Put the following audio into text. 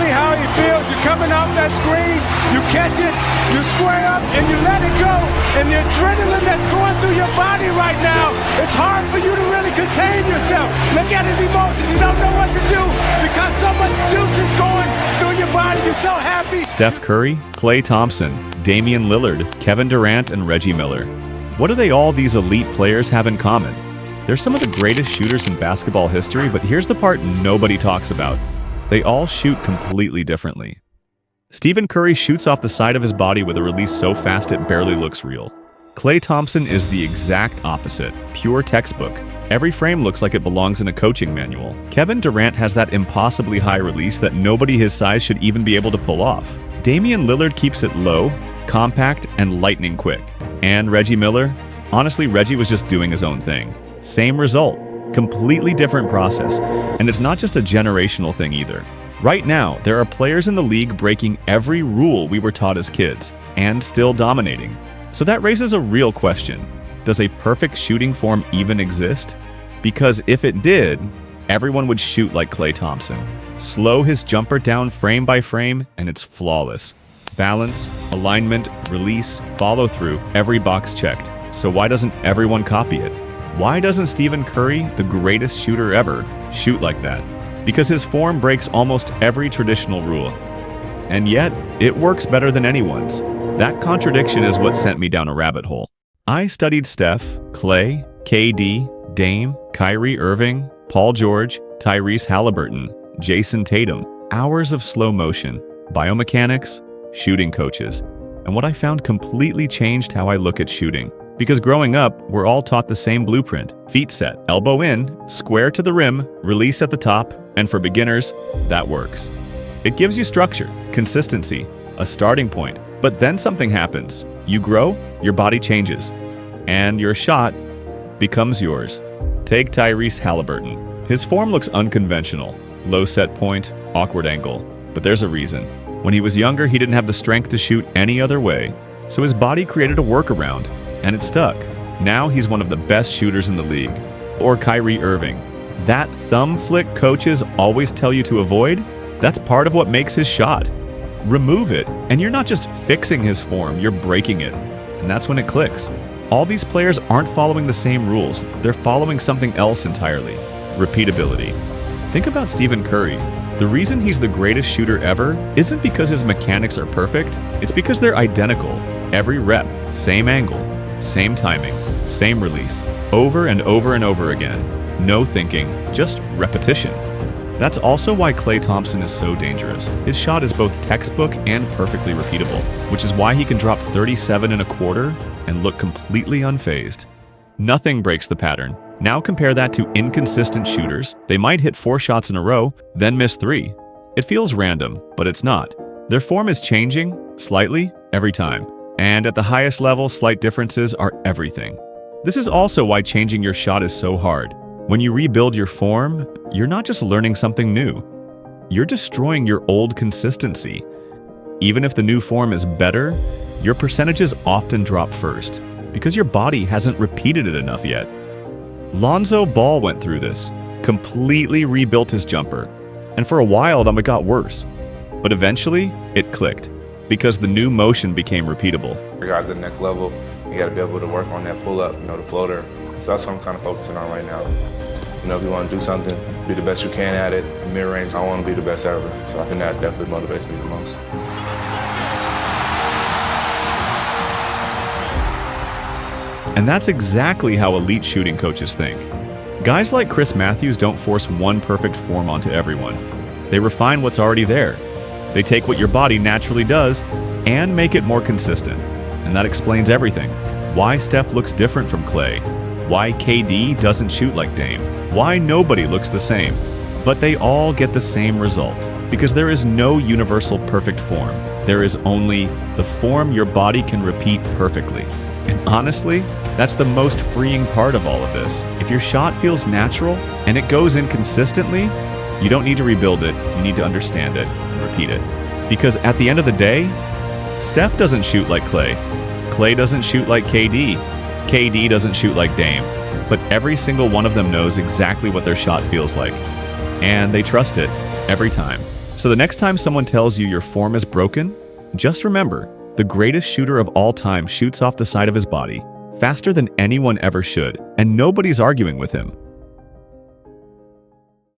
see how he feels. You're coming off that screen, you catch it, you square up, and you let it go. And the adrenaline that's going through your body right now, it's hard for you to really contain yourself. Look at his emotions. You don't know what to do because so much juice is going through your body. You're so happy. Steph Curry, Klay Thompson, Damian Lillard, Kevin Durant, and Reggie Miller. What do these elite players have in common? They're some of the greatest shooters in basketball history, but here's the part nobody talks about. They all shoot completely differently. Stephen Curry shoots off the side of his body with a release so fast it barely looks real. Klay Thompson is the exact opposite, pure textbook. Every frame looks like it belongs in a coaching manual. Kevin Durant has that impossibly high release that nobody his size should even be able to pull off. Damian Lillard keeps it low, compact, and lightning quick. And Reggie Miller? Honestly, Reggie was just doing his own thing. Same result, completely different process. And it's not just a generational thing either. Right now, there are players in the league breaking every rule we were taught as kids, and still dominating. So that raises a real question. Does a perfect shooting form even exist? Because if it did, everyone would shoot like Klay Thompson. Slow his jumper down frame by frame, and it's flawless. Balance, alignment, release, follow through, every box checked. So why doesn't everyone copy it? Why doesn't Stephen Curry, the greatest shooter ever, shoot like that? Because his form breaks almost every traditional rule. And yet, it works better than anyone's. That contradiction is what sent me down a rabbit hole. I studied Steph, Klay, KD, Dame, Kyrie Irving, Paul George, Tyrese Halliburton, Jason Tatum, hours of slow motion, biomechanics, shooting coaches. And what I found completely changed how I look at shooting. Because growing up, we're all taught the same blueprint. Feet set, elbow in, square to the rim, release at the top, and for beginners, that works. It gives you structure, consistency, a starting point. But then something happens. You grow, your body changes, and your shot becomes yours. Take Tyrese Halliburton. His form looks unconventional. Low set point, awkward angle. But there's a reason. When he was younger, he didn't have the strength to shoot any other way. So his body created a workaround. And it stuck. Now he's one of the best shooters in the league. Or Kyrie Irving. That thumb flick coaches always tell you to avoid, that's part of what makes his shot. Remove it, and you're not just fixing his form, you're breaking it. And that's when it clicks. All these players aren't following the same rules, they're following something else entirely. Repeatability. Think about Stephen Curry. The reason he's the greatest shooter ever isn't because his mechanics are perfect, it's because they're identical. Every rep, same angle, same timing, same release, over and over and over again. No thinking, just repetition. That's also why Klay Thompson is so dangerous. His shot is both textbook and perfectly repeatable, which is why he can drop 37 and a quarter and look completely unfazed. Nothing breaks the pattern. Now compare that to inconsistent shooters. They might hit 4 shots in a row, then miss 3. It feels random, but it's not. Their form is changing, slightly, every time. And at the highest level, slight differences are everything. This is also why changing your shot is so hard. When you rebuild your form, you're not just learning something new. You're destroying your old consistency. Even if the new form is better, your percentages often drop first because your body hasn't repeated it enough yet. Lonzo Ball went through this, completely rebuilt his jumper, and for a while it got worse. But eventually, it clicked. Because the new motion became repeatable. Guys at the next level, you got to be able to work on that pull-up, the floater. So that's what I'm kind of focusing on right now. If you want to do something, be the best you can at it. Mid-range, I want to be the best ever. So I think that definitely motivates me the most. And that's exactly how elite shooting coaches think. Guys like Chris Matthews don't force one perfect form onto everyone. They refine what's already there. They take what your body naturally does and make it more consistent. And that explains everything. Why Steph looks different from Klay. Why KD doesn't shoot like Dame. Why nobody looks the same. But they all get the same result. Because there is no universal perfect form. There is only the form your body can repeat perfectly. And honestly, that's the most freeing part of all of this. If your shot feels natural and it goes in consistently, you don't need to rebuild it, you need to understand it and repeat it. Because at the end of the day, Steph doesn't shoot like Klay. Klay doesn't shoot like KD. KD doesn't shoot like Dame. But every single one of them knows exactly what their shot feels like. And they trust it every time. So the next time someone tells you your form is broken, just remember, the greatest shooter of all time shoots off the side of his body, faster than anyone ever should, and nobody's arguing with him.